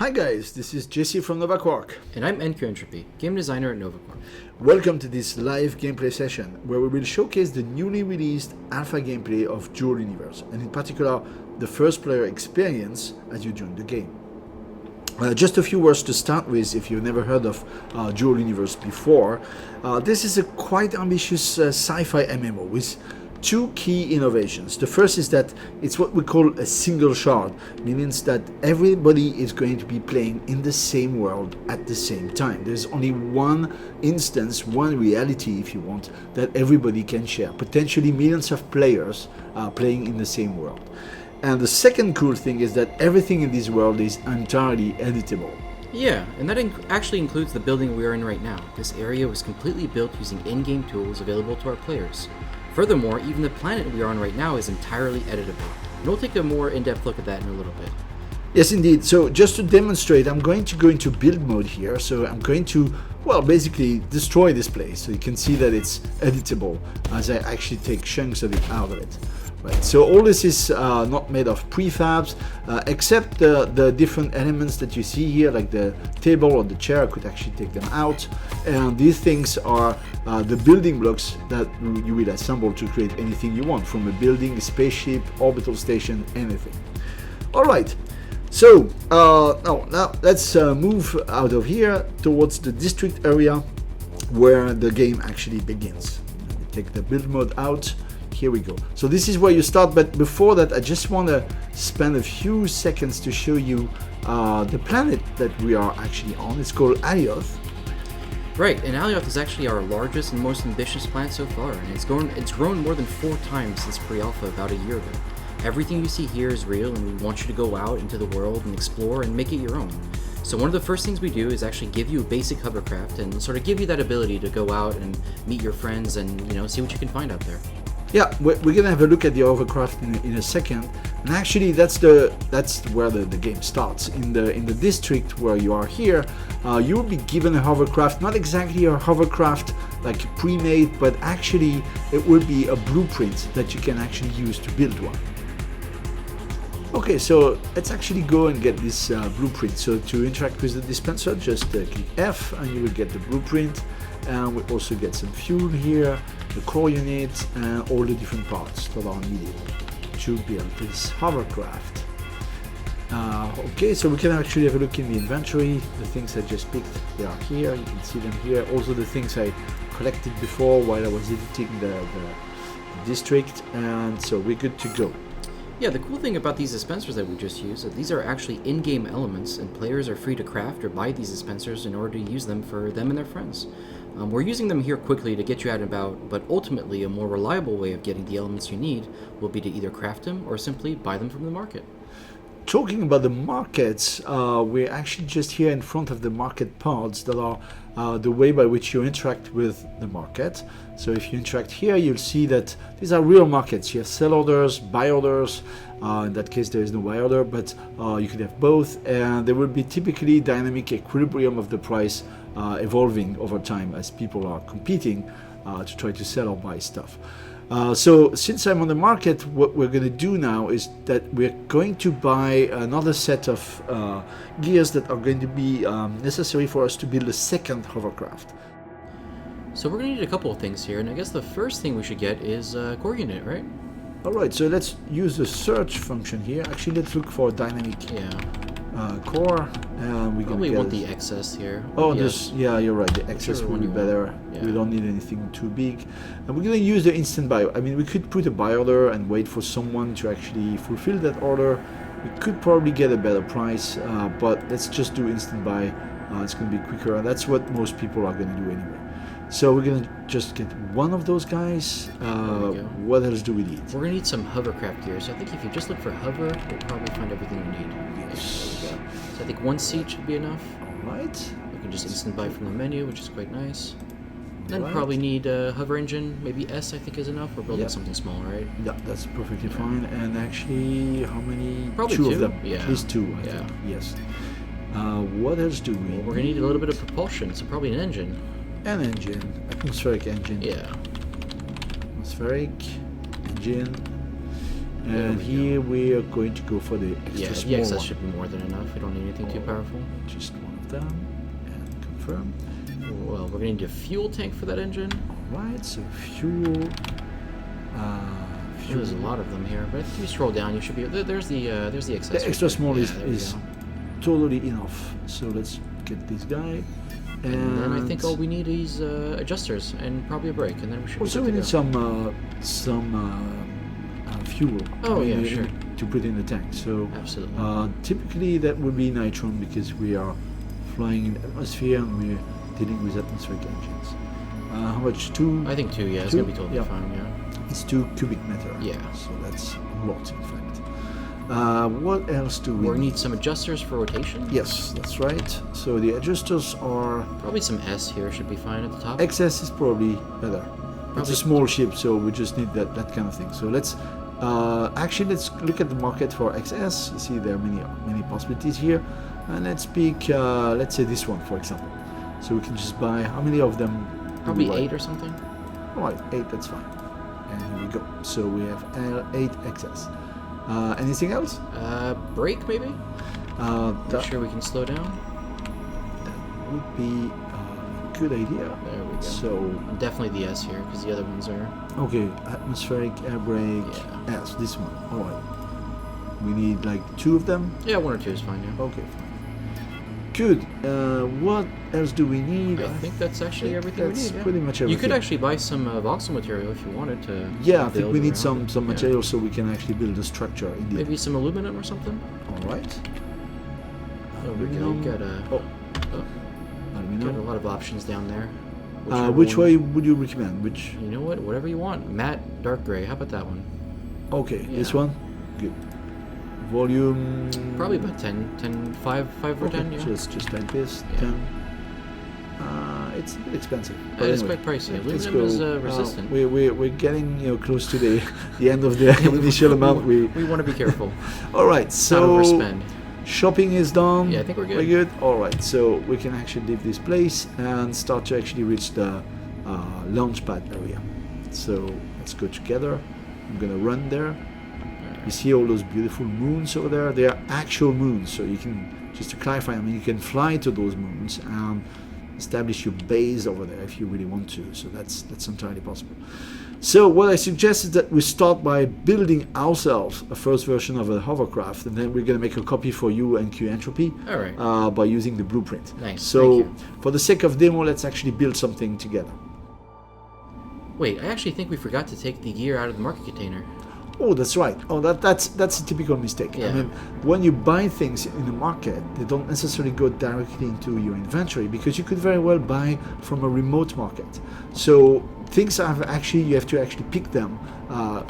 Hi guys, this is Jesse from Nova Quark. And I'm NQ Entropy, game designer at Nova Quark. Welcome to this live gameplay session where we will showcase the newly released alpha gameplay of Dual Universe, and in particular the first player experience as you join the game. Just a few words to start with if you've never heard of Dual Universe before. This is a quite ambitious sci-fi MMO with two key innovations. The first is that it's what we call a single shard, meaning that everybody is going to be playing in the same world at the same time. There's only one instance, one reality if you want, that everybody can share. Potentially millions of players playing in the same world. And the second cool thing is that everything in this world is entirely editable. Yeah, and that actually includes the building we are in right now. This area was completely built using in-game tools available to our players. Furthermore, even the planet we are on right now is entirely editable. And we'll take a more in-depth look at that in a little bit. Yes, indeed. So just to demonstrate, I'm going to go into build mode here. So I'm going to, well, basically destroy this place. So you can see that it's editable as I actually take chunks of it out of it. Right. So all this is not made of prefabs, except the different elements that you see here, like the table or the chair. I could actually take them out. And these things are the building blocks that you will assemble to create anything you want, from a building, a spaceship, orbital station, anything. All right. So now let's move out of here towards the district area where the game actually begins. Take the build mode out. Here we go. So this is where you start, but before that I just want to spend a few seconds to show you the planet that we are actually on. It's called Alioth. Right, and Alioth is actually our largest and most ambitious planet so far, and it's grown more than 4 times since pre-alpha about a year ago. Everything you see here is real, and we want you to go out into the world and explore and make it your own. So one of the first things we do is actually give you a basic hovercraft and sort of give you that ability to go out and meet your friends and, you know, see what you can find out there. Yeah, we're gonna have a look at the hovercraft in a second, and actually that's where the game starts. In the district where you are here, you will be given a hovercraft, not exactly a hovercraft like pre-made, but actually it will be a blueprint that you can actually use to build one. Okay, so let's actually go and get this blueprint. So to interact with the dispenser, just click F and you will get the blueprint. And we also get some fuel here, the core unit, and all the different parts that are needed to build this hovercraft. Okay, so we can actually have a look in the inventory. The things I just picked, they are here. You can see them here. Also the things I collected before while I was editing the district, and so we're good to go. Yeah, the cool thing about these dispensers that we just used is that these are actually in-game elements, and players are free to craft or buy these dispensers in order to use them for them and their friends. We're using them here quickly to get you out and about, but ultimately a more reliable way of getting the elements you need will be to either craft them or simply buy them from the market. Talking about the markets, we're actually just here in front of the market pods that are the way by which you interact with the market. So if you interact here, you'll see that these are real markets. You have sell orders, buy orders. In that case, there is no buy order, but you could have both, and there will be typically dynamic equilibrium of the price evolving over time as people are competing to try to sell or buy stuff. So since I'm on the market, what we're going to do now is that we're going to buy another set of gears that are going to be necessary for us to build a second hovercraft. So we're going to need a couple of things here, and I guess the first thing we should get is a core unit, right? Alright, so let's use the search function here. Actually, let's look for dynamic core. We probably want the excess here. Oh, yeah, you're right. The excess will be better. Yeah. We don't need anything too big. And we're going to use the instant buy. I mean, we could put a buy order and wait for someone to actually fulfill that order. We could probably get a better price, but let's just do instant buy. It's going to be quicker, and that's what most people are going to do anyway. So we're going to just get one of those guys. What else do we need? We're going to need some hovercraft gear. So I think if you just look for hover, you'll probably find everything you need. Yes. There we go. So I think 1 seat should be enough. All right. You can just instant buy from the menu, which is quite nice. Then Right. probably need a hover engine. Maybe S I think is enough. We're building something small, right? Yeah, that's perfectly fine. And actually, how many? Probably two two. of them. Yeah. At least 2, I think. Yes. What else do we need? We're going to need a little bit of propulsion, so probably an engine. An engine. Atmospheric engine. Yeah. Atmospheric engine. And we here we are going to go for the extra Yeah, small the XS one. should be more than enough. We don't need anything too powerful. Just one of them, and confirm. Well, we're gonna need a fuel tank for that engine. Right, so fuel. There's a lot of them here, but if you scroll down, you should be. There's the XS. The extra small Yeah, is, there we is go. totally enough. So let's get this guy. And then I think all we need is adjusters and probably a brake, and then we should. Also, be we good to need go. some fuel. Oh, yeah, sure. To put in the tank. So Absolutely. typically that would be nitron because we are flying in the atmosphere and we're dealing with atmospheric engines. How much? Two? I think 2. Yeah, it's two? gonna be totally Yeah. fine. Yeah. It's 2 cubic meter. Yeah. So that's a lot, in fact. What else do we We need some adjusters for rotation. Yes, that's right. So the adjusters are... Probably some S here should be fine at the top. XS is probably better. It's Probably- a small ship, so we just need that kind of thing. So let's let's look at the market for XS. You see there are many possibilities here, and let's pick let's say this one, for example. So we can just buy how many of them? do Probably we buy? 8 or something. All right, 8. That's fine. And here we go. So we have 8 XS. Anything else? Brake maybe. Make That sure we can slow down. would be a good idea. There we go. So Definitely the S here because the other ones are. okay, atmospheric air brake. Yeah. Yes, this one. All right. We need like 2 of them. Yeah, 1 or 2 is fine. Yeah. Okay, fine. Good. What else do we need? I think that's actually everything we that's need. Yeah. pretty much You everything. could actually buy some voxel material if you wanted to. Yeah, I think build we need around it. some Yeah. material so we can actually build a structure. Indeed. Maybe some aluminum or something. All right. There we go. You got a. Oh, Got a aluminum. lot of options down there. Which one- way would you recommend? Which? You know what? Whatever you want. Matte, dark gray. How about that one? Okay, this Yeah. one. Good. Volume. Probably about 10, 5 or Okay, 10. Yeah. just like this. Yeah. 10. It's a bit expensive. It's anyway, quite pricey. let's Aluminum is go. resistant. We're getting close to the end of the initial amount. We want to be careful. All right, Not so overspend. shopping is done. Yeah, I think we're good. We're good. All right, so we can actually leave this place and start to actually reach the launch pad area. So let's go together. I'm gonna run there. You see all those beautiful moons over there? They are actual moons, so you can, just to clarify, I mean, you can fly to those moons and establish your base over there if you really want to. So that's entirely possible. So what I suggest is that we start by building ourselves a first version of a hovercraft, and then we're going to make a copy for you and Q Entropy All right. by using the blueprint. Nice, So thank you. for the sake of demo, let's actually build something together. Wait, I actually think we forgot to take the gear out of the market container. Oh, that's right. Oh, that's a typical mistake. I Yeah. mean, when you buy things in the market, they don't necessarily go directly into your inventory because you could very well buy from a remote market. So things have actually, you have to actually pick them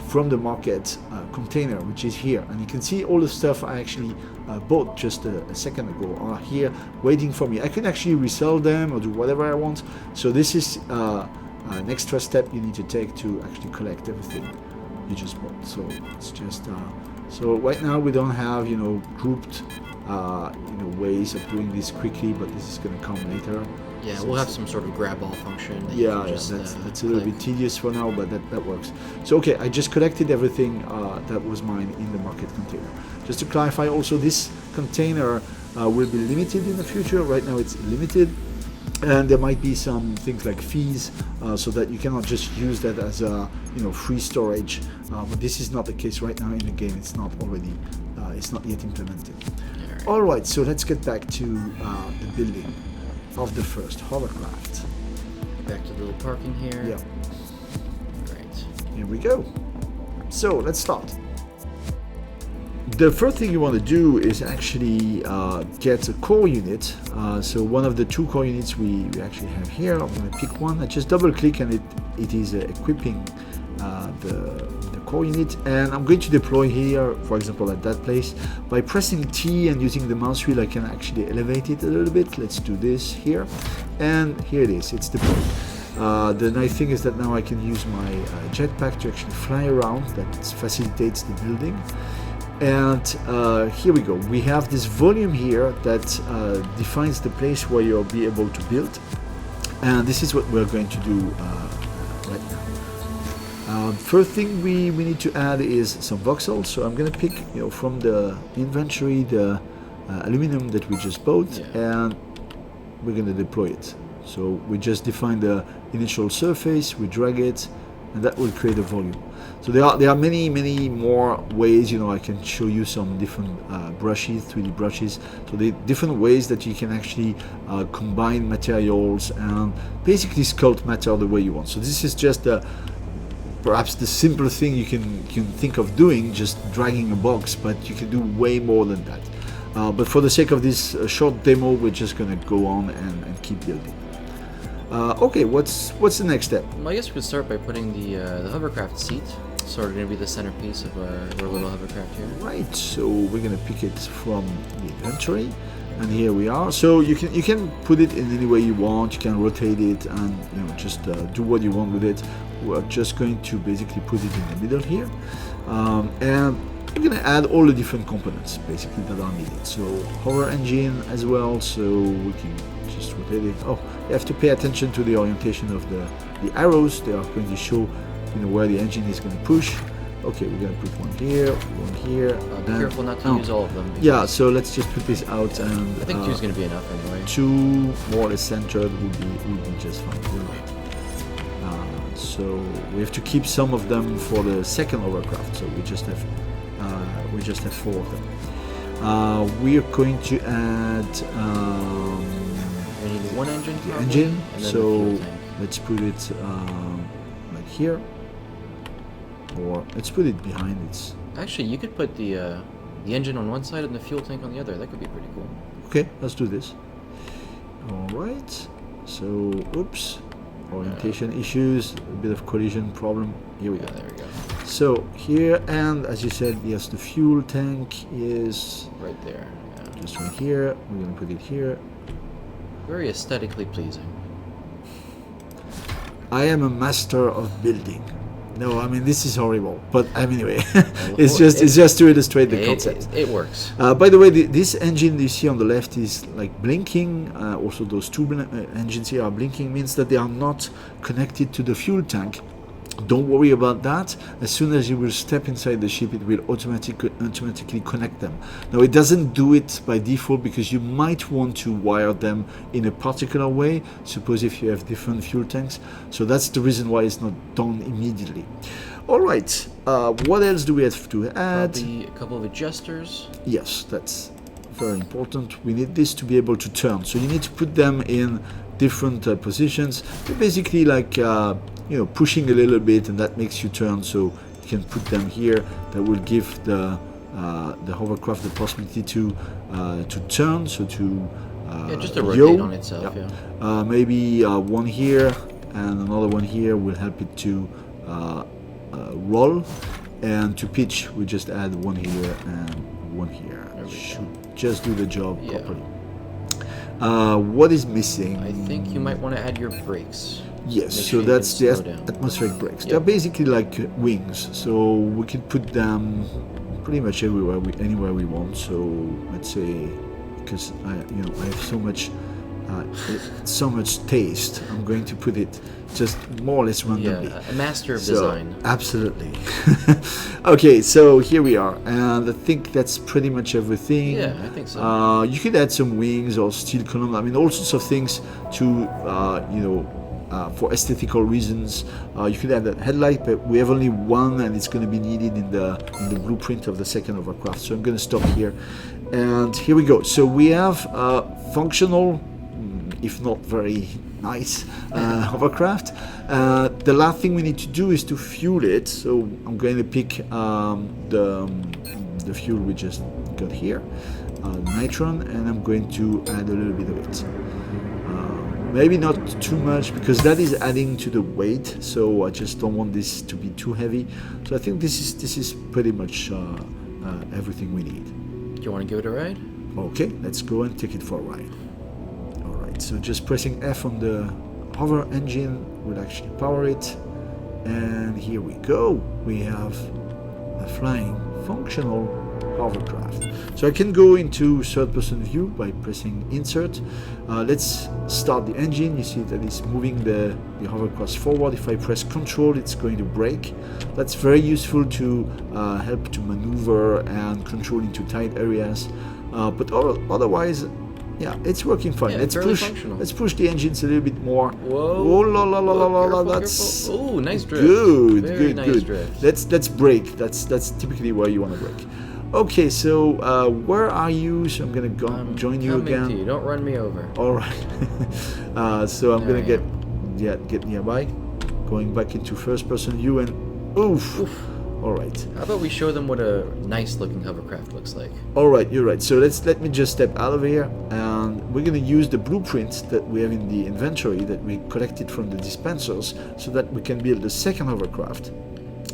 from the market container, which is here. And you can see all the stuff I actually bought just a second ago are here waiting for me. I can actually resell them or do whatever I want. So this is an extra step you need to take to actually collect everything you just bought. So it's just so right now we don't have grouped ways of doing this quickly, but this is going to come later. Yeah, So we'll have it's- some sort of grab all function. That you yeah, can just, that's a little click. bit tedious for now, but that works. So okay, I just collected everything that was mine in the market container. Just to clarify, also this container will be limited in the future. Right now it's limited, and there might be some things like fees, so that you cannot just use that as a free storage. But this is not the case right now in the game. It's not already, it's not yet implemented. Alright. All right, so let's get back to the building of the first hovercraft. Back to the little parking here. Yeah, Great. here we go. So let's start. The first thing you want to do is actually get a core unit. So one of the 2 core units we actually have here. I'm going to pick one. I just double click and it is equipping the core unit, and I'm going to deploy here, for example, at that place. By pressing T and using the mouse wheel, I can actually elevate it a little bit. Let's do this here, and here it is. It's deployed. The nice thing is that now I can use my jetpack to actually fly around. That facilitates the building. And here we go. We have this volume here that defines the place where you'll be able to build. And this is what we're going to do right now. First thing we need to add is some voxels. So I'm gonna pick from the inventory the aluminum that we just bought, and we're gonna deploy it. So we just define the initial surface, we drag it, and that will create a volume. So there are many more ways. I can show you some different brushes, 3D brushes. So the different ways that you can actually combine materials and basically sculpt matter the way you want. So this is just perhaps the simple thing you can think of doing, just dragging a box, but you can do way more than that. But for the sake of this short demo, we're just gonna go on and keep building. Okay, what's the next step? Well, I guess we could start by putting the hovercraft seat, sort of going to be the centerpiece of our little hovercraft here. Right, so we're gonna pick it from the inventory, and here we are. So you can put it in any way you want. You can rotate it and just do what you want with it. We're just going to basically put it in the middle here, and we're gonna add all the different components basically that are needed. So hover engine as well, so we can just rotate it. Oh, you have to pay attention to the orientation of the arrows. They are going to show where the engine is going to push. Okay, we're going to put one here, one here. Be careful not to use all of them. Yeah, so let's just put this out, and I think 2 is going to be enough anyway. 2 more or less centered will be just fine. So we have to keep some of them for the second hovercraft. So we just have 4 of them. We are going to add. We need 1 engine. The probably, engine. and then So the fuel tank. let's put it like here, or let's put it behind it. Actually, you could put the engine on one side and the fuel tank on the other. That could be pretty cool. Okay, let's do this. All right. So, oops, orientation issues, a bit of collision problem. Here we go. There we go. So here, and as you said, yes, the fuel tank is Right there. Yeah. just right here. We're gonna put it here. Very aesthetically pleasing. I am a master of building. No, I mean this is horrible, but anyway, it's just to illustrate the concept. It works. By the way, this engine you see on the left is like blinking. Also, those 2 engines here are blinking, means that they are not connected to the fuel tank. Don't worry about that. As soon as you will step inside the ship, it will automatically connect them. Now, it doesn't do it by default because you might want to wire them in a particular way. Suppose if you have different fuel tanks. So that's the reason why it's not done immediately. All right. What else do we have to add? Probably a couple of adjusters. Yes, that's very important. We need this to be able to turn. So you need to put them in different positions. They're basically like pushing a little bit, and that makes you turn. So you can put them here. That will give the hovercraft the possibility to turn. So to just to rotate on itself. Yeah. Yeah. Maybe one here and another one here will help it to roll, and to pitch we just add one here and one here. Should just do the job properly. What is missing? I think you might want to add your brakes. Yes, Make so sure you that's can the slow down. atmospheric brakes. Yep. They're basically like wings, so we can put them pretty much anywhere we want. So let's say, because I have so much taste, I'm going to put it just more or less randomly. Yeah, a master of design. Absolutely. Okay, so here we are, and I think that's pretty much everything. Yeah, I think so. You could add some wings or steel column. I mean, all sorts of things to for aesthetical reasons. You could add a headlight, but we have only one, and it's going to be needed in the blueprint of the second hovercraft. So I'm going to stop here, and here we go. So we have functional, if not very nice, hovercraft. The last thing we need to do is to fuel it. So I'm going to pick the fuel we just got here, nitron, and I'm going to add a little bit of it. Maybe not too much, because that is adding to the weight, so I just don't want this to be too heavy. So I think this is pretty much everything we need. Do you want to give it a ride? Okay, let's go and take it for a ride. Alright, so just pressing F on the hover engine will actually power it, and here we go. We have a flying functional hovercraft. So I can go into third-person view by pressing Insert. Let's start the engine. You see that it's moving the hovercraft forward. If I press Control, it's going to brake. That's very useful to help to maneuver and control into tight areas. But otherwise, yeah, it's working fine. Yeah, Let's push the engines a little bit more. Whoa! Oh la la la la la la! Careful, That's careful. Oh, nice drift. good, Very good, nice good. drift. Let's brake. That's typically where you want to brake. Okay, so where are you? So I'm gonna go join you again. To you. Don't run me over. All right. So I'm gonna get nearby, going back into first-person view, and oof. All right. How about we show them what a nice-looking hovercraft looks like? All right, you're right. So let me just step out of here, and we're gonna use the blueprints that we have in the inventory that we collected from the dispensers, so that we can build a second hovercraft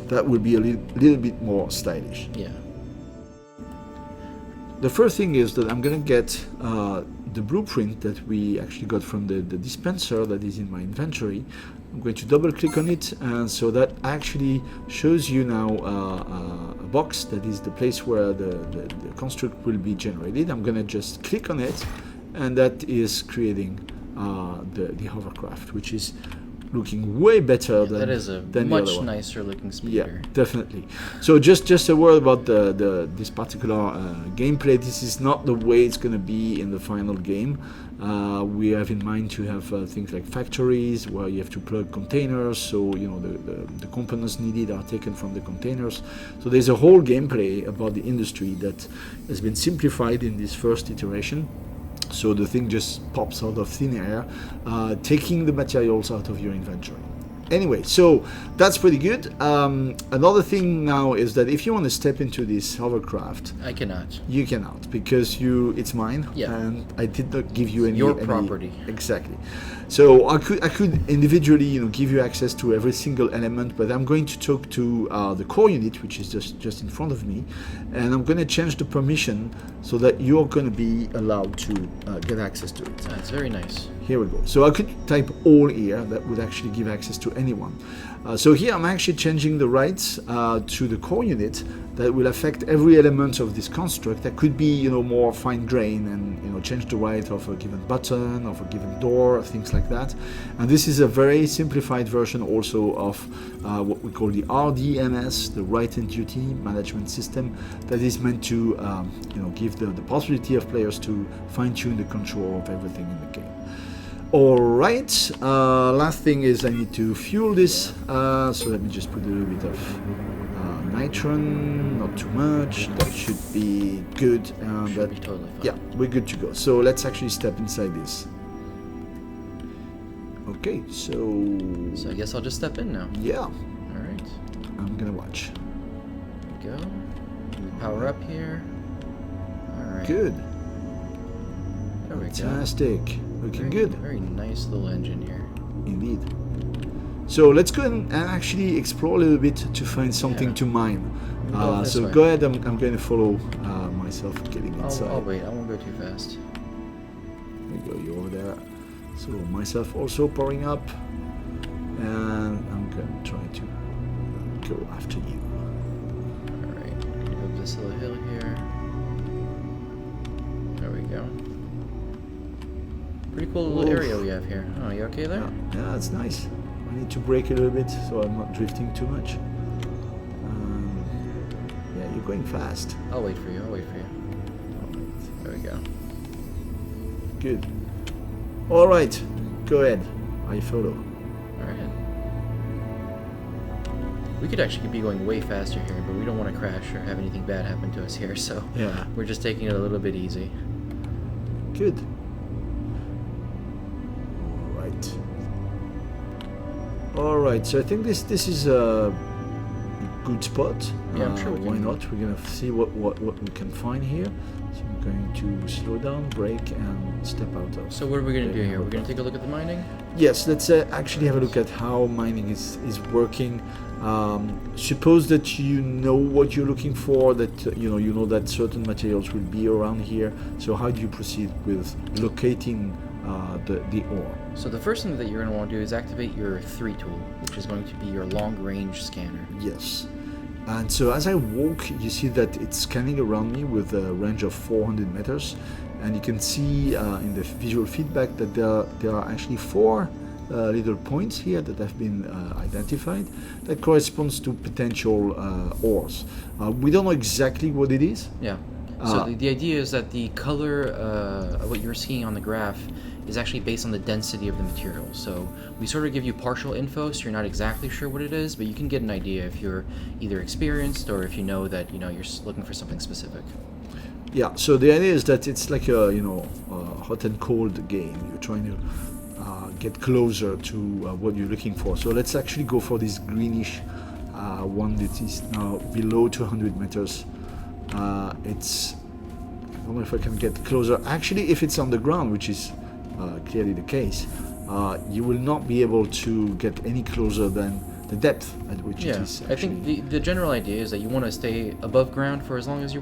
that will be a little bit more stylish. Yeah. The first thing is that I'm gonna get the blueprint that we actually got from the dispenser that is in my inventory. I'm going to double click on it, and so that actually shows you now a box that is the place where the construct will be generated. I'm gonna just click on it, and that is creating the hovercraft, which is looking way better than that is a than much the other one. nicer looking speeder. Yeah, definitely. So just a word about this particular gameplay. This is not the way it's going to be in the final game. We have in mind to have things like factories where you have to plug containers, so you know the components needed are taken from the containers. So there's a whole gameplay about the industry that has been simplified in this first iteration. So the thing just pops out of thin air, taking the materials out of your inventory. Anyway, so that's pretty good. Another thing now is that if you want to step into this hovercraft, I cannot. you cannot, because it's mine, Yeah. and I did not give you any Your property. Exactly. So I could individually, give you access to every single element, but I'm going to talk to the core unit, which is just in front of me, and I'm going to change the permission so that you're going to be allowed to get access to it. That's very nice. Here we go. So I could type all here. That would actually give access to anyone. So here I'm actually changing the rights to the core unit that will affect every element of this construct. That could be, more fine-grained and, change the right of a given button, of a given door, things like that. And this is a very simplified version also of what we call the RDMS, the Right and Duty Management System, that is meant to, give the possibility of players to fine-tune the control of everything in the game. Alright, last thing is I need to fuel this, so let me just put a little bit of nitron, not too much, that should be good, and Should be totally fine. yeah, we're good to go. So let's actually step inside this. Okay, so So I guess I'll just step in now. yeah, Alright. I'm gonna watch. There we go. We power up here. Alright. Good, There we go. fantastic, looking good. Very nice little engine here. Indeed. So let's go and actually explore a little bit to find something Yeah. to mine. Go this So way. go ahead, I'm going to follow myself getting inside. I'll wait. I won't go too fast. There you go, you're over there. So myself also powering up. And I'm going to try to go after you. Alright. Go up this little hill here. There we go. Pretty cool little Oof. area we have here. Oh, you okay there? Yeah, that's nice. I need to brake a little bit so I'm not drifting too much. Yeah, you're going fast. I'll wait for you. I'll wait for you. Alright. There we go. Good. All right, go ahead. I follow. Alright. We could actually be going way faster here, but we don't want to crash or have anything bad happen to us here, so Yeah. we're just taking it a little bit easy. Good. All right. So I think this is a good spot. Yeah, I'm sure we why can- not? We're gonna see what we can find here. So I'm going to slow down, brake, and step out of. So what are we going to do the here? We're going hovercraft. to take a look at the mining? Yes, let's actually have a look at how mining is working. Suppose that you know what you're looking for, that you know that certain materials will be around here. So how do you proceed with locating the ore? So the first thing that you're going to want to do is activate your 3 tool, which is going to be your long-range scanner. Yes. And so as I walk, you see that it's scanning around me with a range of 400 meters. And you can see in the visual feedback that there are actually 4 little points here that have been identified that corresponds to potential ores. We don't know exactly what it is. Yeah. So the idea is that the color of what you're seeing on the graph is actually based on the density of the material. So we sort of give you partial info, so you're not exactly sure what it is, but you can get an idea if you're either experienced or if you know that you're looking for something specific. Yeah. So the idea is that it's like a hot and cold game. You're trying to get closer to what you're looking for. So let's actually go for this greenish one that is now below 200 meters. I don't know if I can get closer. Actually, if it's on the ground, which is clearly the case, you will not be able to get any closer than the depth at which it is. I think the general idea is that you want to stay above ground for as long as you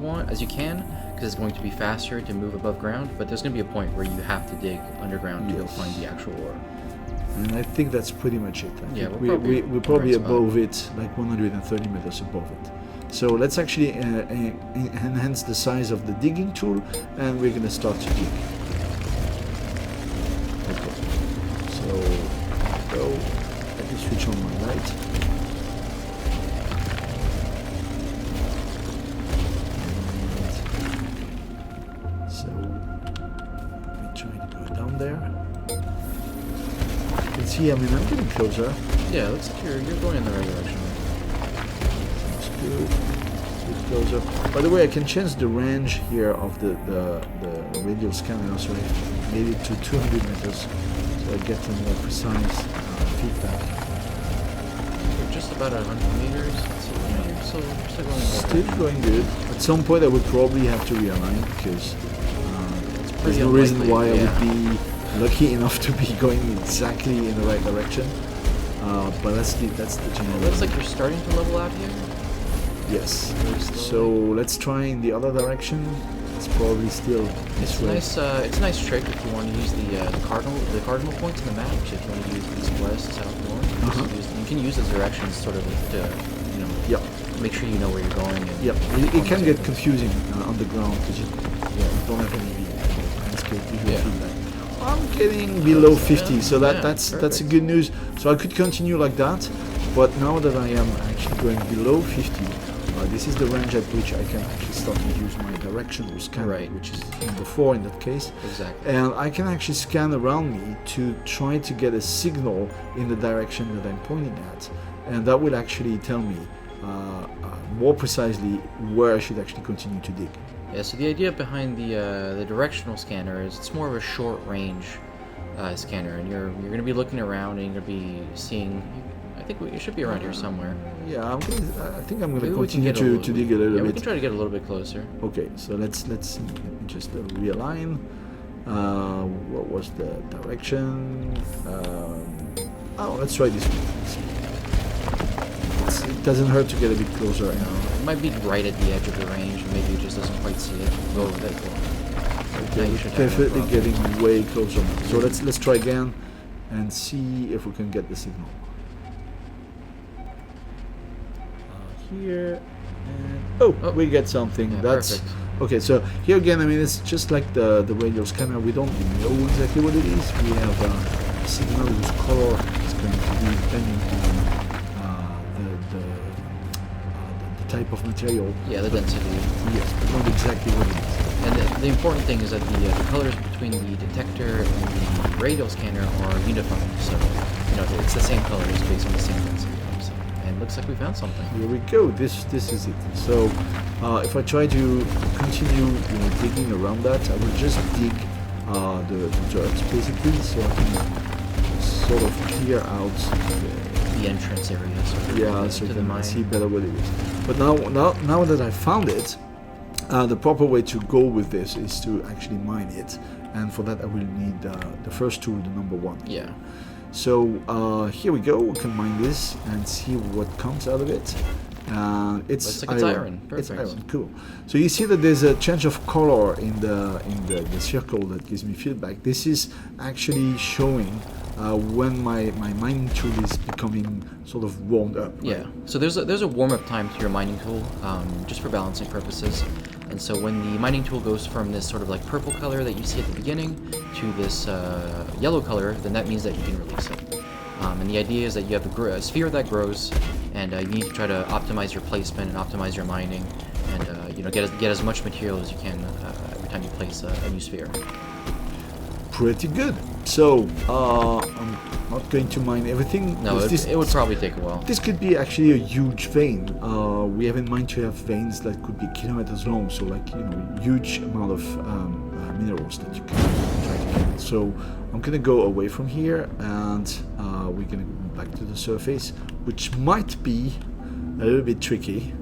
can, because it's going to be faster to move above ground, but there's going to be a point where you have to dig underground to go find the actual ore. And I think that's pretty much it. We're probably right above it, like 130 meters above it. So let's actually enhance the size of the digging tool, and we're going to start to dig. Okay. So, go. Let me switch on my light. And so, let me try to go down there. You can see, I'm getting closer. Yeah, looks like you're going in the right direction. Good. Bit closer. By the way, I can change the range here of the radial scanner, so I made it to 200 meters, so I get a more precise feedback. We're just about 100 meters, so you're still going good. At some point I would probably have to realign, because there's no reason why I would be lucky enough to be going exactly in the right direction. But that's the general. It looks like you're starting to level out here. Yes. So let's try in the other direction. It's probably still this way. It's a nice trick if you want to use the cardinal points in the map. So if you want to use east, west, south, north, you can use those directions sort of to make sure you know where you're going. And it can get confusing on the ground because you don't have any landscape visual feedback. I'm getting below 50, so that's a good news. So I could continue like that, but now that I am actually going below 50, this is the range at which I can actually start to use my directional scanner, which is number 4 in that case. Exactly. And I can actually scan around me to try to get a signal in the direction that I'm pointing at, and that will actually tell me more precisely where I should actually continue to dig. Yeah, so the idea behind the directional scanner is it's more of a short range scanner, and you're going to be looking around and you're going to be seeing. I think it should be around here somewhere. Yeah, I think I'm going to continue to dig a little bit. Yeah, we can try to get a little bit closer. Okay, so let's just realign. What was the direction? Let's try this one. It doesn't hurt to get a bit closer. It might be right at the edge of the range, and maybe it just doesn't quite see it. Go with it. Okay, we're definitely getting way closer now. So let's try again and see if we can get the signal. Here and we get something. That's perfect. Okay. So here again, it's just like the radial scanner. We don't know exactly what it is. We have a signal whose color is going to be depending on the type of material. Yeah, the density. Yes, but not exactly what it is. And the important thing is that the colors between the detector and the radial scanner are unified. So it's the same colors based on the same density. And looks like we found something. Here we go. This is it. So if I try to continue digging around that, I will just dig the dirt basically, so I can sort of clear out the entrance area. So I can see better what it is. But now that I found it, the proper way to go with this is to actually mine it, and for that I will need the first tool, the number 1. Yeah. So here we go. We can mine this and see what comes out of it. It's looks like it's iron. Perfect. It's iron. Cool. So you see that there's a change of color in the circle that gives me feedback. This is actually showing when my mining tool is becoming sort of warmed up. Right? Yeah. So there's a warm-up time to your mining tool, just for balancing purposes. And so when the mining tool goes from this sort of like purple color that you see at the beginning to this yellow color, then that means that you can release it. And the idea is that you have a sphere that grows, and you need to try to optimize your placement and optimize your mining, and get as much material as you can every time you place a new sphere. Pretty good. So I'm not going to mine everything. No, it would probably take a while. This could be actually a huge vein. We have in mind to have veins that could be kilometers long, so like huge amount of minerals that you can try to get. So I'm gonna go away from here, and we're gonna go back to the surface, which might be a little bit tricky.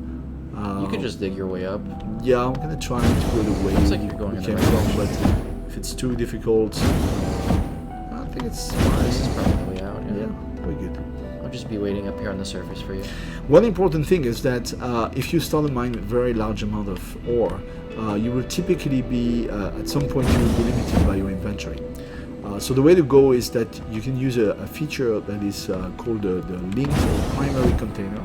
You could just dig your way up. Yeah, I'm gonna try to go the way Looks like you're going in the came right from, direction. but if it's too difficult, I think it's fine. This is probably the way out. Yeah, very good. I'll just be waiting up here on the surface for you. One important thing is that if you start a mine with very large amount of ore, you will typically be, at some point, you will be limited by your inventory. So the way to go is that you can use a feature that is called the linked primary container,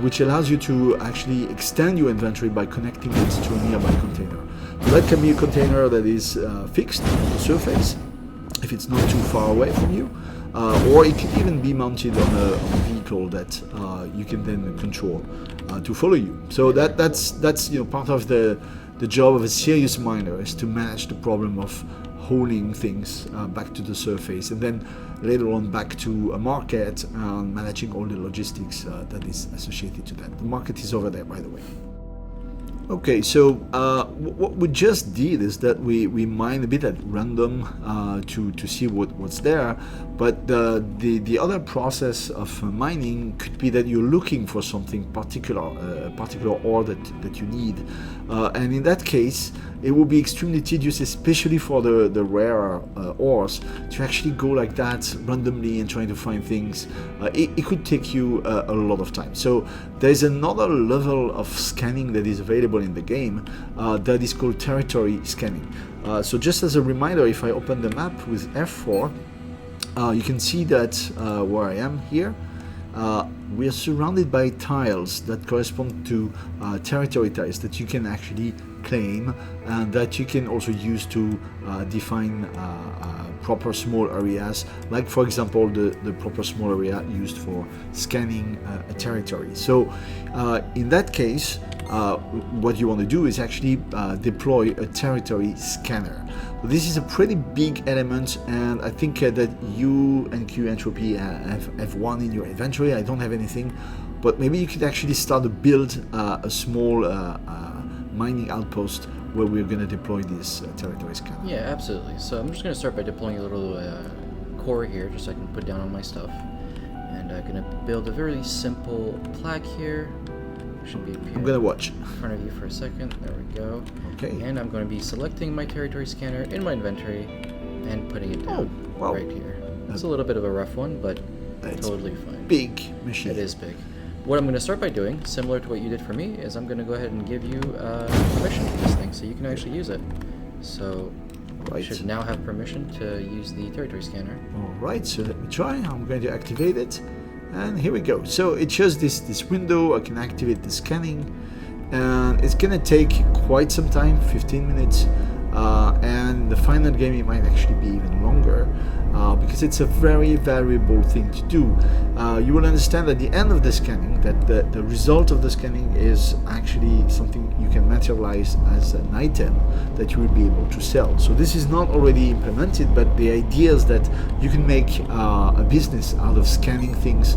which allows you to actually extend your inventory by connecting it to a nearby container. So that can be a container that is fixed on the surface, if it's not too far away from you, or it can even be mounted on a vehicle that you can then control to follow you. So that's part of the job of a serious miner, is to manage the problem of hauling things back to the surface, and then later on back to a market and managing all the logistics that is associated to that. The market is over there, by the way. Okay, so what we just did is that we mined a bit at random to see what's there, but the other process of mining could be that you're looking for something particular, a particular ore that you need, and in that case it will be extremely tedious, especially for the rarer ores, to actually go like that randomly and trying to find things. It could take you a lot of time. So there's another level of scanning that is available in the game that is called territory scanning. So just as a reminder, if I open the map with F4, you can see that where I am here, we are surrounded by tiles that correspond to territory tiles that you can actually claim, and that you can also use to define proper small areas, like for example the proper small area used for scanning a territory. So in that case, what you want to do is actually deploy a territory scanner. This is a pretty big element, and I think that you and Q Entropy have one in your inventory. I don't have anything, but maybe you could actually start to build a small mining outpost where we're going to deploy this territory scanner. Yeah, absolutely. So I'm just going to start by deploying a little core here, just so I can put down all my stuff. And I'm going to build a very simple plaque here. Should be I'm going to watch in front of you for a second. There we go. Okay. And I'm going to be selecting my territory scanner in my inventory and putting it down right here. It's a little bit of a rough one, but totally fine. Big machine. It is big. What I'm going to start by doing, similar to what you did for me, is I'm going to go ahead and give you permission for this thing so you can actually use it. So you should now have permission to use the territory scanner. Alright, so let me try. I'm going to activate it. And here we go. So it shows this window. I can activate the scanning. And it's going to take quite some time, 15 minutes. And the final game, it might actually be even longer. Because it's a very variable thing to do. You will understand at the end of the scanning that the result of the scanning is actually something you can materialize as an item that you will be able to sell. So this is not already implemented, but the idea is that you can make a business out of scanning things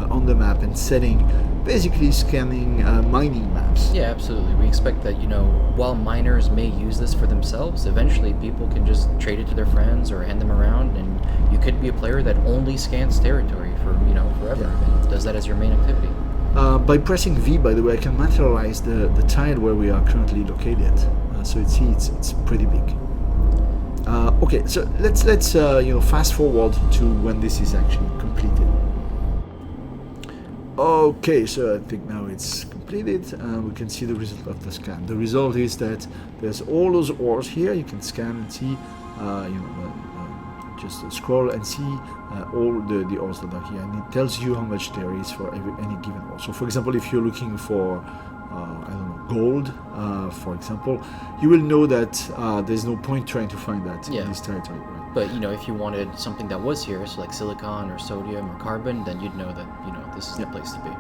on the map and selling, basically scanning mining maps. Yeah, absolutely. We expect that, while miners may use this for themselves, eventually people can just trade it to their friends or hand them around, and you could be a player that only scans territory for, forever, and does that as your main activity. By pressing V, by the way, I can materialize the tile where we are currently located. So it's pretty big. Okay, so let's fast forward to when this is actually completed. Okay, so I think now it's completed, and we can see the result of the scan. The result is that there's all those ores here. You can scan and see, just scroll and see all the ores that are here, and it tells you how much there is for any given ore. So for example, if you're looking for I don't know, gold, for example, you will know that there's no point trying to find that in this territory, right? But if you wanted something that was here, so like silicon or sodium or carbon, then you'd know that this is the place to be.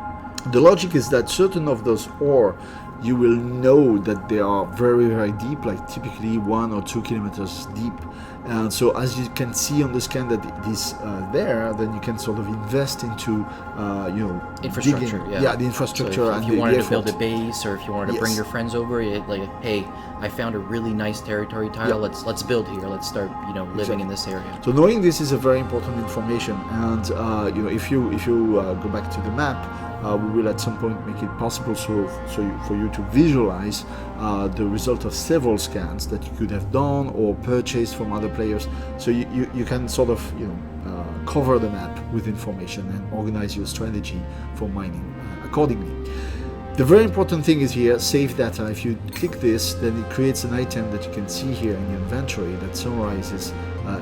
The logic is that certain of those ore, you will know that they are very, very deep, like typically 1 or 2 kilometers deep. And so as you can see on the scan that it is there, then you can sort of invest into, infrastructure. Digging, the infrastructure. So if and you wanted the to build a base, or if you wanted to bring your friends over, like, hey, I found a really nice territory tile. Let's build here. Let's start, living in this area. So knowing this is a very important information. And if you go back to the map, we will at some point make it possible for you to visualize the result of several scans that you could have done or purchased from other players. So you can sort of cover the map with information and organize your strategy for mining accordingly. The very important thing is here, save data. If you click this, then it creates an item that you can see here in your inventory that summarizes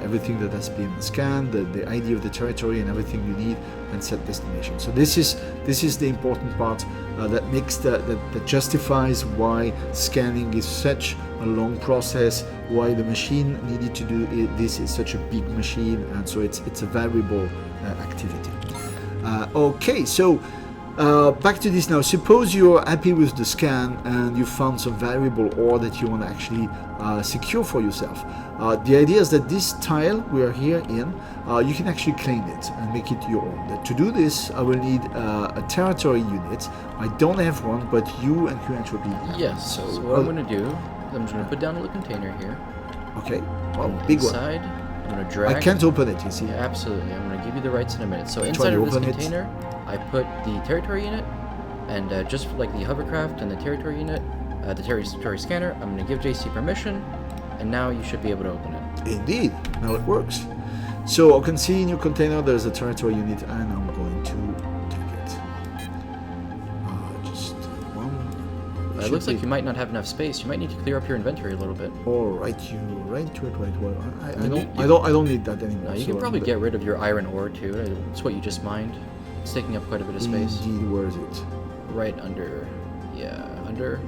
everything that has been scanned, the ID of the territory and everything you need, and set destination. So this is the important part that makes that justifies why scanning is such a long process, why the machine needed to do this is such a big machine, and so it's a valuable activity. Okay, so back to this now. Suppose you're happy with the scan and you found some valuable ore that you want to actually secure for yourself. The idea is that this tile we are here in, you can actually claim it and make it your own. To do this, I will need a territory unit. I don't have one, but you and QNTropy have. Yes, so what I'm going to do, I'm just going to put down a little container here. Okay, well, big inside, one. I'm going to drag. I can't open it, you see. Yeah, absolutely, I'm going to give you the rights in a minute. So inside of this container, I put the territory unit, and just like the hovercraft and the territory unit, the territory scanner, I'm going to give JC permission, and now you should be able to open it. Indeed, now it works. So I can see in your container there's a territory unit, and I'm going to take it. Just one. It looks like you might not have enough space. You might need to clear up your inventory a little bit. All right, you right to it, right. Well, I don't need that anymore. You can probably get rid of your iron ore too. It's what you just mined. It's taking up quite a bit of space. Indeed, where is it? Right under, under.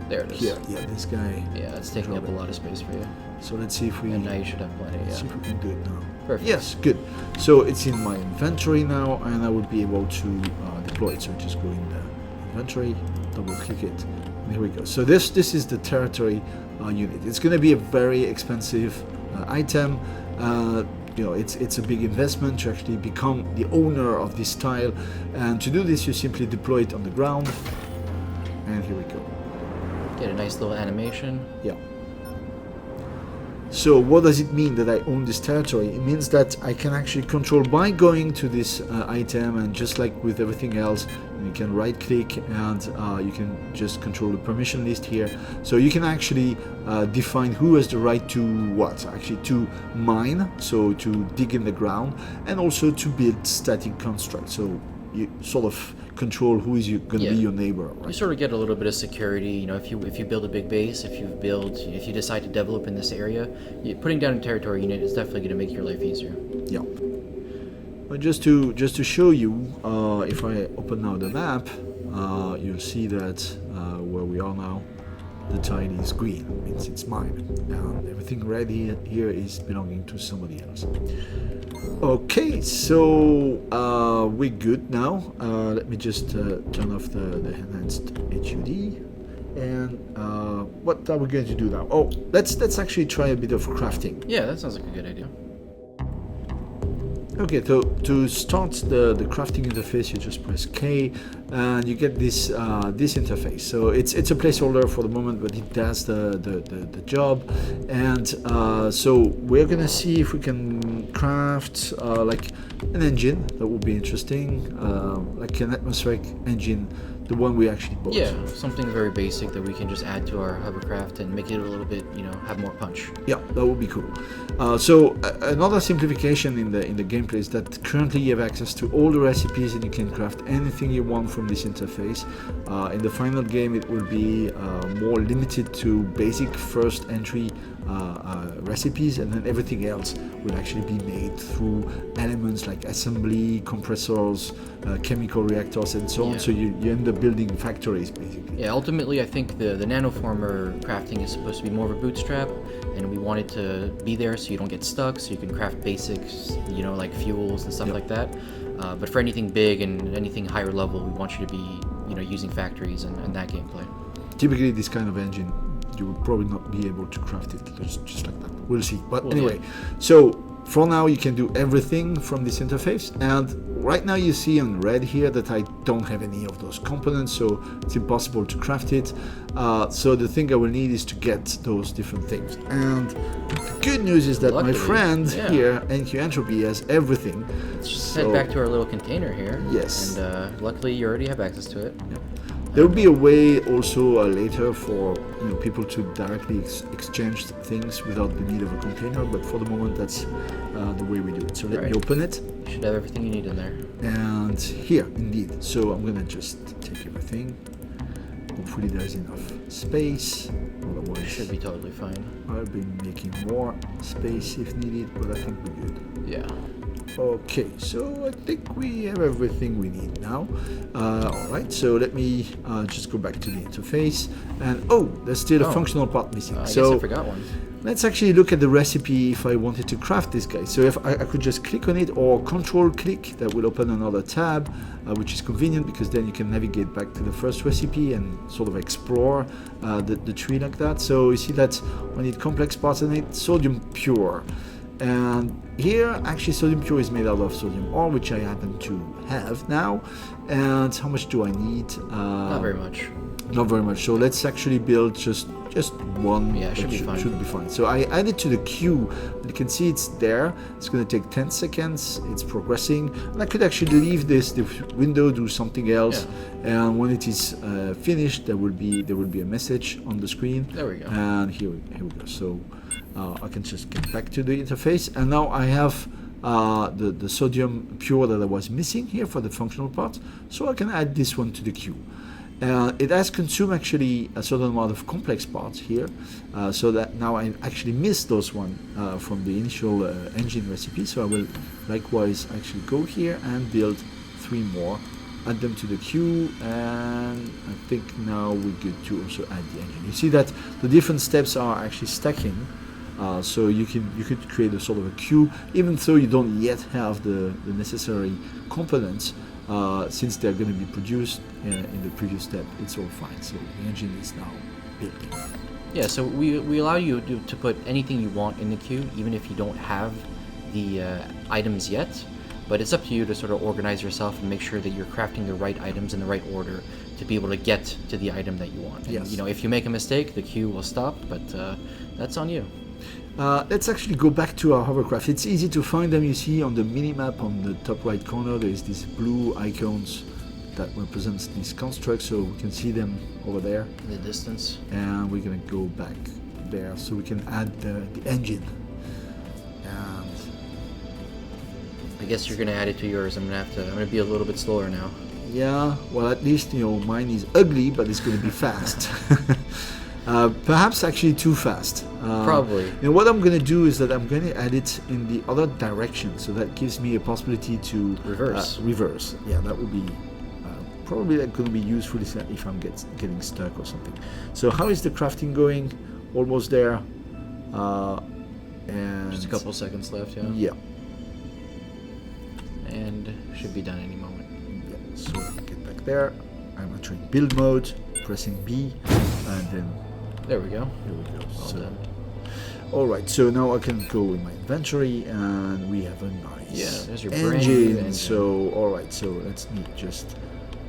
There it is. Yeah, this guy. Yeah, it's taking up a lot of space for you. So let's see if we. And now you should have plenty. Let's see if we can do it now. Perfect. Yes, good. So it's in my inventory now, and I will be able to deploy it. So just go in the inventory, double click it, and here we go. So this is the territory unit. It's going to be a very expensive item. It's a big investment to actually become the owner of this tile, and to do this you simply deploy it on the ground, and here we go. Get a nice little animation. Yeah. So what does it mean that I own this territory? It means that I can actually control by going to this item, and just like with everything else, you can right click and you can just control the permission list here. So you can actually define who has the right to what? Actually to mine, so to dig in the ground, and also to build static constructs. So you sort of control who is going to be your neighbor. Right? You sort of get a little bit of security. If you build a big base, if you decide to develop in this area, putting down a territory unit is definitely going to make your life easier. Yeah. But just to show you, if I open now the map, you'll see that where we are now, the tile is green. It means it's mine, and everything red here is belonging to somebody else. Okay, so we're good now. Let me just turn off the enhanced HUD. And what are we going to do now? Oh, let's actually try a bit of crafting. Yeah, that sounds like a good idea. Okay, so to start the crafting interface, you just press K, and you get this this interface. So it's a placeholder for the moment, but it does the job. And so we're gonna see if we can craft like an engine. That would be interesting, like an atmospheric engine, the one we actually bought. Yeah, something very basic that we can just add to our hovercraft and make it a little bit, have more punch. Yeah, that would be cool. So another simplification in the gameplay is that currently you have access to all the recipes and you can craft anything you want from this interface. In the final game it will be more limited to basic first entry recipes, and then everything else will actually be made through elements like assembly, compressors, chemical reactors, and so on. So you end up building factories basically. Yeah, ultimately I think the nanoformer crafting is supposed to be more of a bootstrap, and we want it to be there so you don't get stuck, so you can craft basics, like fuels and stuff like that. But for anything big and anything higher level, we want you to be, using factories and that gameplay. Typically, this kind of engine, you will probably not be able to craft it just like that. We'll see. But anyway, so for now, you can do everything from this interface. And right now, you see on red here that I don't have any of those components, so it's impossible to craft it. So the thing I will need is to get those different things. And the good news is that Luckily, my friend here, NQ Entropy, has everything. Let's just head back to our little container here. Yes. And luckily, you already have access to it. Yeah. There will be a way also later for people to directly exchange things without the need of a container, but for the moment that's the way we do it. So let me open it. You should have everything you need in there. And here, indeed. So I'm gonna just take everything. Hopefully there's enough space. Otherwise, it should be totally fine. I'll be making more space if needed, but I think we're good. Yeah. Okay, so I think we have everything we need now. Alright, so let me just go back to the interface. And there's still a functional part missing. I so guess I forgot one. Let's actually look at the recipe if I wanted to craft this guy. So if I could just click on it or control click, that will open another tab, which is convenient because then you can navigate back to the first recipe and sort of explore the tree like that. So you see that I need complex parts and it's sodium pure. And here, actually, sodium pure is made out of sodium ore, which I happen to have now. And how much do I need? Not very much. Not very much. So let's actually build just one. Yeah, should be fine. Should be fine. So I add it to the queue. You can see it's there. It's going to take 10 seconds. It's progressing. And I could actually leave the window, do something else. Yeah. And when it is finished, there will be a message on the screen. There we go. And here we go. So I can just get back to the interface, and now I have the sodium pure that I was missing here for the functional part, so I can add this one to the queue. It has consumed actually a certain amount of complex parts here, so that now I actually missed those one from the initial engine recipe, so I will likewise actually go here and build 3 more, add them to the queue, and I think now we're good to also add the engine. You see that the different steps are actually stacking. So you could create a sort of a queue, even though you don't yet have the necessary components, since they're going to be produced in the previous step. It's all fine. So the engine is now building. Yeah. So we allow you to put anything you want in the queue, even if you don't have the items yet. But it's up to you to sort of organize yourself and make sure that you're crafting the right items in the right order to be able to get to the item that you want. And, yes. If you make a mistake, the queue will stop, but that's on you. Let's actually go back to our hovercraft. It's easy to find them. You see on the minimap on the top right corner, there is these blue icons that represents these constructs, so we can see them over there. In the distance. And we're gonna go back there so we can add the engine. And I guess you're gonna add it to yours. I'm gonna be a little bit slower now. Yeah, well, at least mine is ugly, but it's gonna be fast. Perhaps actually too fast. Probably. And what I'm going to do is that I'm going to add it in the other direction, so that gives me a possibility to reverse. Yeah, that would be probably going to be useful if I'm getting stuck or something. So how is the crafting going? Almost there. And just a couple seconds left. Yeah. Yeah. And should be done any moment. Yeah. So get back there. I'm entering build mode, pressing B, and then. There we go. Here we go. All done. Alright, so now I can go in my inventory and we have a nice there's your engine. So, alright, so let's just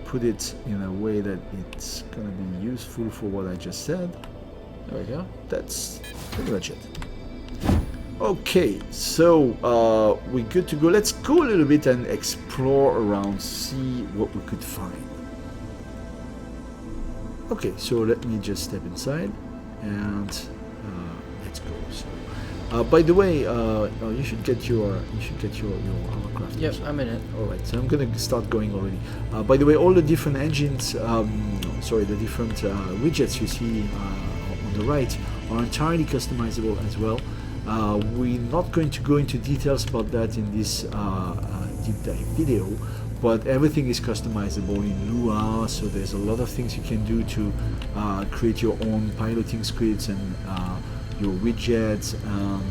put it in a way that it's going to be useful for what I just said. There we go. That's pretty much it. Okay, so we're good to go. Let's go a little bit and explore around, see what we could find. Okay, so let me just step inside and let's go. So, by the way, you should get your hovercraft. Yep, I'm in it. All right, so I'm gonna start going already. By the way, all the different engines, the different widgets you see on on the right are entirely customizable as well. We're not going to go into details about that in this deep dive video, but everything is customizable in Lua, so there's a lot of things you can do to create your own piloting scripts and your widgets.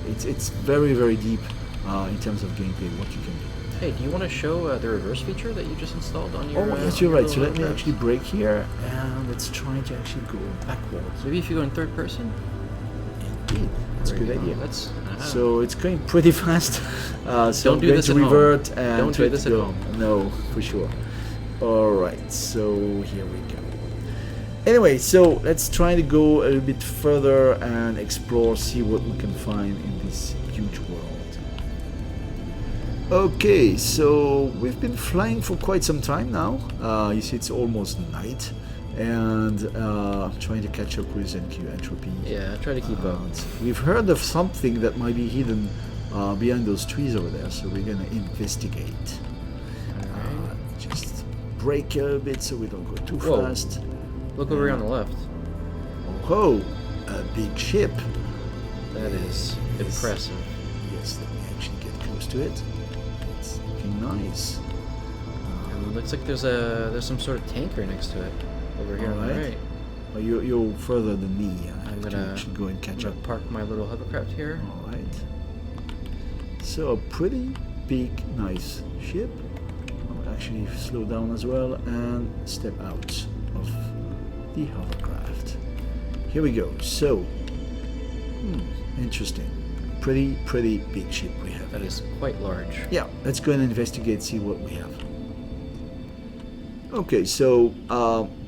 It's very, very deep in terms of gameplay, what you can do. Hey, do you want to show the reverse feature that you just installed on your... Oh, yes, you're right. So let me actually break here, and let's try to actually go backwards. Maybe if you go in third person? Indeed, that's a good idea. That's, so it's going pretty fast. So Don't I'm do going this to at home. revert and Don't try do this to at go. home. No, for sure. All right, so here we go. Anyway, so let's try to go a little bit further and explore, see what we can find in this huge world. Okay, so we've been flying for quite some time now. You see it's almost night, and I'm trying to catch up with NQ Entropy. Yeah, try to keep up. We've heard of something that might be hidden behind those trees over there, so we're gonna investigate. Just brake a bit so we don't go too fast. Look over here on the left. Oh, a big ship. That is impressive. Yes, let me actually get close to it. It's looking nice. And it looks like there's some sort of tanker next to it over here on the right. Oh, you're further than me. I'm to gonna actually go and catch up. park my little hovercraft here. All right. So a pretty big, nice ship. I'll actually slow down as well and step out of the hovercraft. Here we go. So, interesting. Pretty big ship we have. That is quite large. Yeah, let's go and investigate, see what we have. Okay, so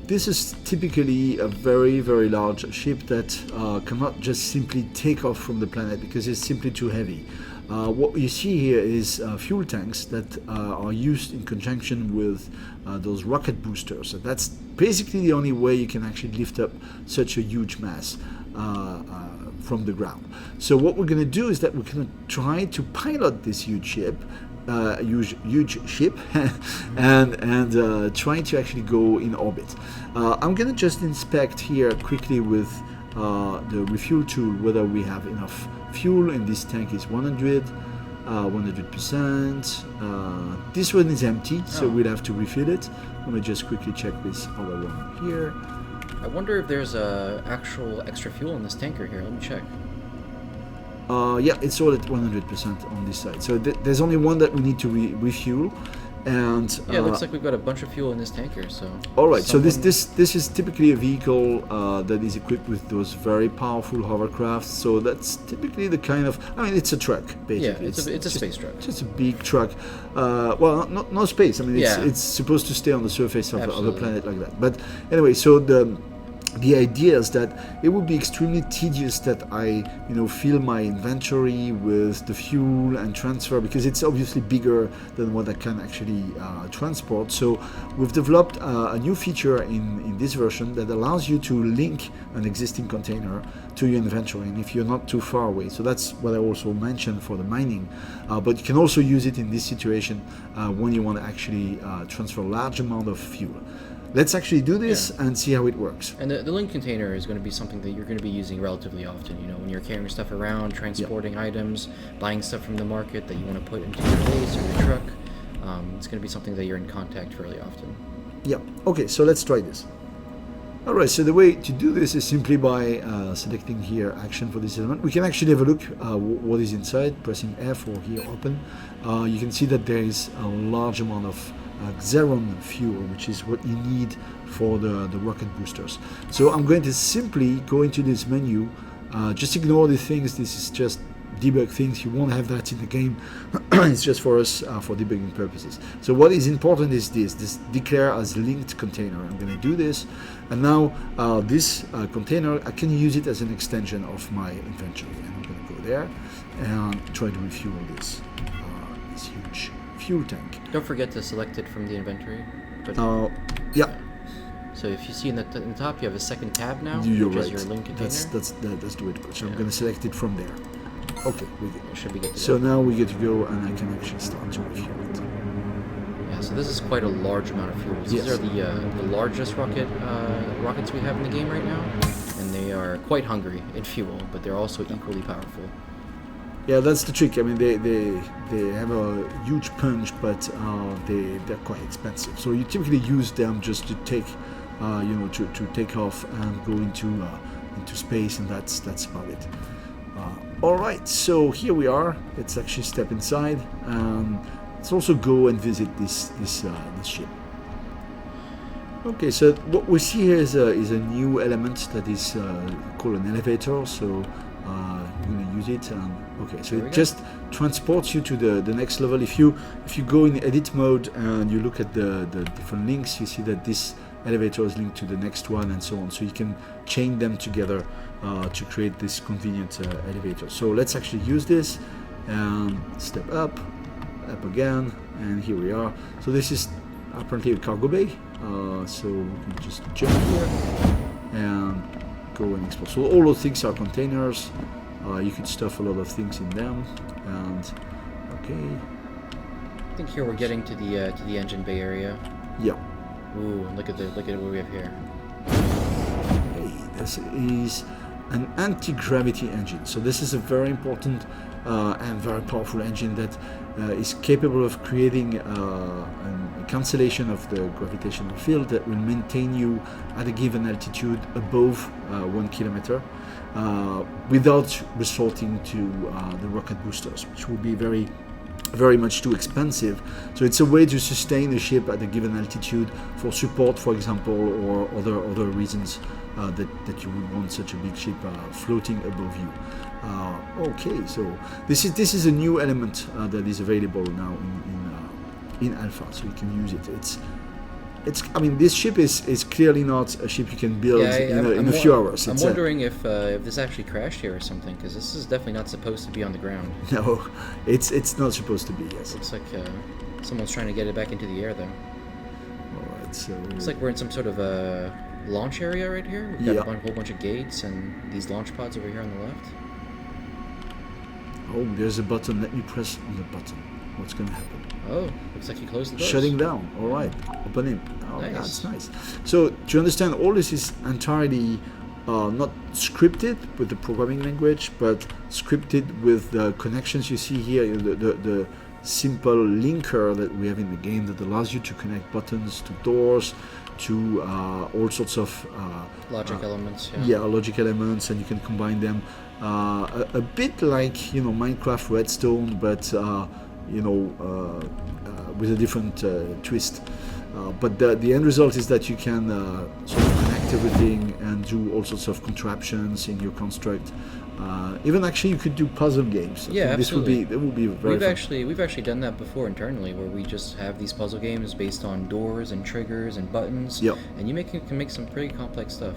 this is typically a very, very large ship that cannot just simply take off from the planet because it's simply too heavy. What you see here is fuel tanks that are used in conjunction with those rocket boosters. So that's basically the only way you can actually lift up such a huge mass from the ground. So what we're going to do is that we're going to try to pilot this huge ship, and trying to actually go in orbit. I'm going to just inspect here quickly with the refuel tool whether we have enough fuel, and this tank is 100%. This one is empty, so we'll have to refill it. Let me just quickly check this other one here. I wonder if there's actual extra fuel in this tanker here. Let me check. Yeah, it's all at 100% on this side. So there's only one that we need to refuel, and yeah, it looks like we've got a bunch of fuel in this tanker. So all right. So this is typically a vehicle that is equipped with those very powerful hovercrafts. So that's typically the kind of, I mean, it's a truck basically. Yeah, it's a space truck. It's just a big truck. Well, no space. I mean, it's supposed to stay on the surface of a planet like that. But anyway, so the idea is that it would be extremely tedious that I, fill my inventory with the fuel and transfer, because it's obviously bigger than what I can actually transport. So we've developed a new feature in this version that allows you to link an existing container to your inventory, and if you're not too far away. So that's what I also mentioned for the mining, but you can also use it in this situation when you want to actually transfer a large amount of fuel. Let's actually do this and see how it works. And the link container is going to be something that you're going to be using relatively often. When you're carrying stuff around, transporting items, buying stuff from the market that you want to put into your base or your truck. It's going to be something that you're in contact fairly often. Yeah. Okay, so let's try this. All right, so the way to do this is simply by selecting here action for this element. We can actually have a look what is inside, pressing F or here open. You can see that there is a large amount of Xeron fuel, which is what you need for the rocket boosters. So I'm going to simply go into this menu, just ignore the things. This is just debug things. You won't have that in the game. It's just for us for debugging purposes. So what is important is this declare as linked container. I'm going to do this, and now this container, I can use it as an extension of my inventory, and I'm going to go there and try to refuel this huge fuel tank. Don't forget to select it from the inventory. Yeah. So if you see in the top, you have a second tab now, You're which right. is your link container. That's the way it goes. So I'm going to select it from there. Okay, we good. It should be good to So go. now we get to go, and I can actually start to refuel it. Yeah, so this is quite a large amount of fuel. These Yes. are the largest rockets we have in the game right now, and they are quite hungry in fuel, but they're also equally powerful. Yeah, that's the trick. I mean, they have a huge punch, but they're quite expensive. So you typically use them just to take, to take off and go into space, and that's about it. All right, so here we are. Let's actually step inside. Let's also go and visit this ship. Okay, so what we see here is a new element that is called an elevator. So you're going to use it. Okay, so it just transports you to the next level. If you go in edit mode and you look at the different links, you see that this elevator is linked to the next one and so on. So you can chain them together to create this convenient elevator. So let's actually use this and step up again, and here we are. So this is apparently a cargo bay. So we can just jump here and go and explore. So all those things are containers. You could stuff a lot of things in them. And okay. I think here we're getting to the engine bay area. Yeah. Ooh, look at what we have here. Okay, this is an anti-gravity engine. So this is a very important and very powerful engine that is capable of creating a cancellation of the gravitational field that will maintain you at a given altitude above 1 kilometer without resorting to the rocket boosters, which would be very much too expensive. So it's a way to sustain the ship at a given altitude for support, for example, or other reasons that you would want such a big ship floating above you. Okay, so this is a new element that is available now in alpha, so you can use it. I mean, this ship is clearly not a ship you can build in a few hours. I'm wondering if this actually crashed here or something, because this is definitely not supposed to be on the ground. No, it's not supposed to be. Yes. Looks like someone's trying to get it back into the air, though. All right, so looks like we're in some sort of a launch area right here. We've got a whole bunch of gates and these launch pods over here on the left. Oh, there's a button. Let me press on the button. What's going to happen? Oh, looks like you closed the doors. Shutting down. All right. Open it. Oh, nice. That's nice. So, to understand, all this is entirely not scripted with the programming language, but scripted with the connections you see here, the simple linker that we have in the game that allows you to connect buttons to doors, to all sorts of logic elements. Yeah, logic elements, and you can combine them a bit like Minecraft Redstone, but with a different twist. But the end result is that you can sort of connect everything and do all sorts of contraptions in your construct. Even actually, you could do puzzle games. Yeah, absolutely. That would be very fun. We've actually done that before internally, where we just have these puzzle games based on doors and triggers and buttons. Yep. And you can make some pretty complex stuff.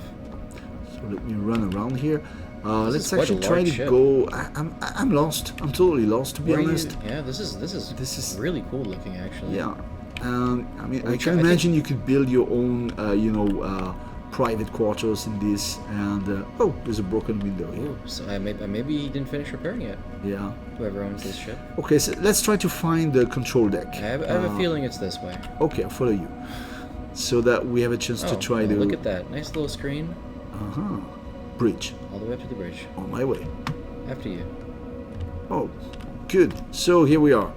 So let me run around here. Let's actually try to ship. go. I'm lost. I'm totally lost, to be honest. Yeah, this is really cool looking, actually. Yeah. I mean, I can imagine you could build your own, private quarters in this. And oh, there's a broken window here. Ooh, so maybe he didn't finish repairing it. Yeah. Whoever owns this ship. Okay, so let's try to find the control deck. I have a feeling it's this way. Okay, I'll follow you, so that we have a chance to try to. Look at that, nice little screen. Bridge. All the way up to the bridge. On my way. After you. Oh, good. So here we are.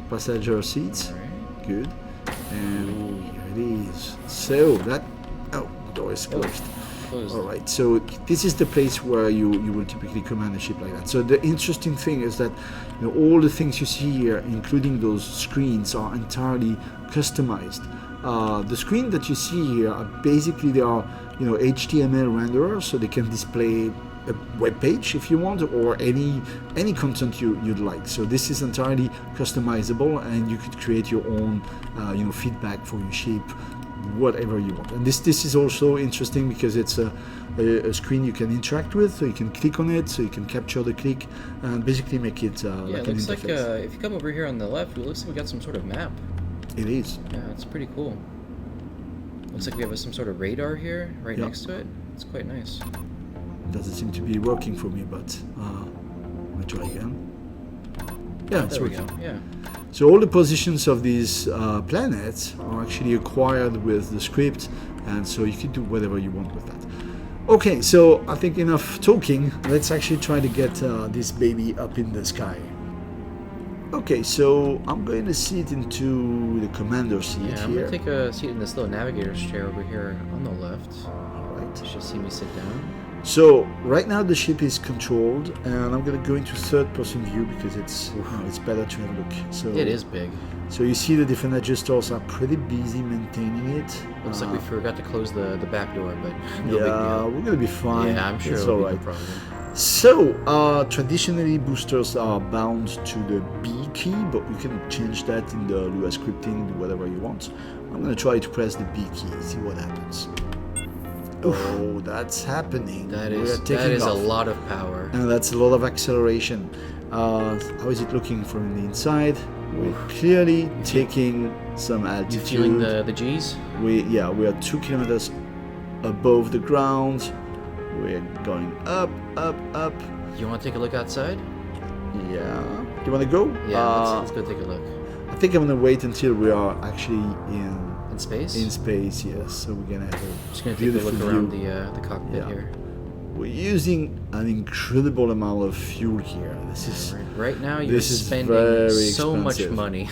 Passenger seats. All right. Good. And here it is. So that. Oh, the door is closed. Closed. All right. So this is the place where you will typically command a ship like that. So the interesting thing is that all the things you see here, including those screens, are entirely customized. The screen that you see here are basically they are HTML renderers, so they can display a web page if you want, or any content you'd like. So this is entirely customizable, and you could create your own feedback for your ship, whatever you want. And this is also interesting because it's a screen you can interact with, so you can click on it, so you can capture the click and basically make it like an interface. Like if you come over here on the left, it looks like we got some sort of map. It is. Yeah, it's pretty cool. Looks like we have some sort of radar here right next to it. It's quite nice. It doesn't seem to be working for me, but I'll try again. Yeah, it's working. There we go. Yeah. So all the positions of these planets are actually acquired with the script, and so you can do whatever you want with that. Okay, so I think enough talking. Let's actually try to get this baby up in the sky. Okay, so I'm going to sit into the commander seat Yeah, I'm here. gonna take a seat in this little navigator's chair over here on the left. Alright. You should see me sit down. So right now the ship is controlled, and I'm gonna go into third-person view because it's it's better to have a look. So It is big. So you see the different adjusters are pretty busy maintaining it. Looks like we forgot to close the back door, but no big Yeah, deal. we're gonna be fine. Yeah, I'm sure it's it'll all be right. no problem. So traditionally boosters are bound to the B key, but we can change that in the Lua scripting, do whatever you want. I'm gonna try to press the B key, see what happens. Oh, that's happening. That We is are taking that is a off. lot of power. And that's a lot of acceleration. How is it looking from the inside? We're clearly taking some You altitude. feeling the G's? We are 2 kilometers above the ground. We're going up, up, up. You want to take a look outside? Yeah. Do you want to go? Yeah, let's go take a look. I think I'm gonna wait until we are actually In space? in space. Yes. So we're gonna have a Just gonna take a beautiful look view. around the cockpit Yeah. here. We're using an incredible amount of fuel here. This is Right now, you're this is spending very so much expensive. money.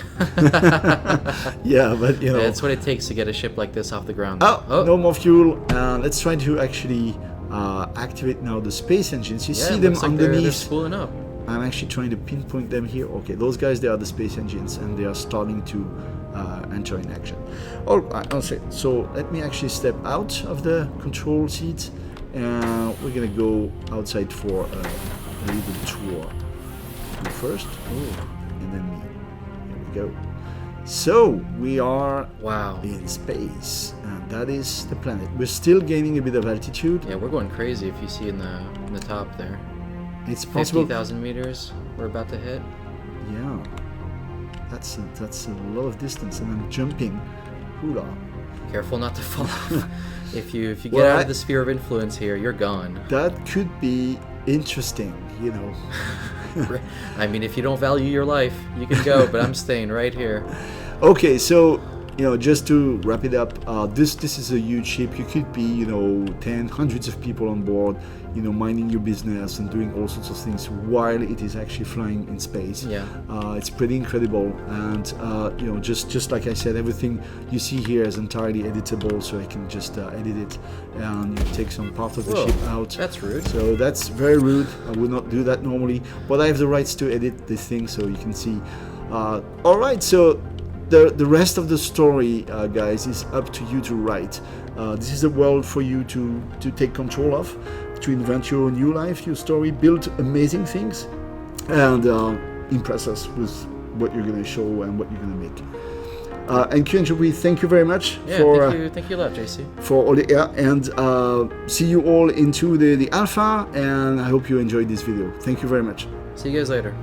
yeah, but you know. That's what it takes to get a ship like this off the ground. Oh, no more fuel. Let's try to actually activate now the space engines. You yeah, see it them looks like they're underneath. spooling up. I'm actually trying to pinpoint them here. Okay, those guys, they are the space engines, and they are starting to enter in action. All right, okay, so let me actually step out of the control seat, and we're gonna go outside for a little tour. You first, and then me. Here we go. So we are Wow. in space, and that is the planet. We're still gaining a bit of altitude. Yeah, we're going crazy if you see in the top there. It's possible. 50,000 meters we're about to hit. Yeah, that's a lot of distance, and I'm jumping. Hula. Careful not to fall off. If you get Well, out of the sphere of influence here, you're gone. That could be interesting, you know. I mean, if you don't value your life, you can go, but I'm staying right here. Okay, so just to wrap it up, this is a huge ship. You could be, 10, hundreds of people on board, minding your business and doing all sorts of things while it is actually flying in space. Yeah. It's pretty incredible, and just like I said, everything you see here is entirely editable, so I can just edit it and take some part of the Whoa, ship out. that's rude. So that's very rude. I would not do that normally, but I have the rights to edit this thing, so you can see. All right, so. The rest of the story, guys, is up to you to write. This is a world for you to take control of, to invent your new life, your story, build amazing things, and impress us with what you're going to show and what you're going to make. And QNJB, thank you very much for thank you a lot, JC. for all the and see you all into the alpha, and I hope you enjoyed this video. Thank you very much. See you guys later.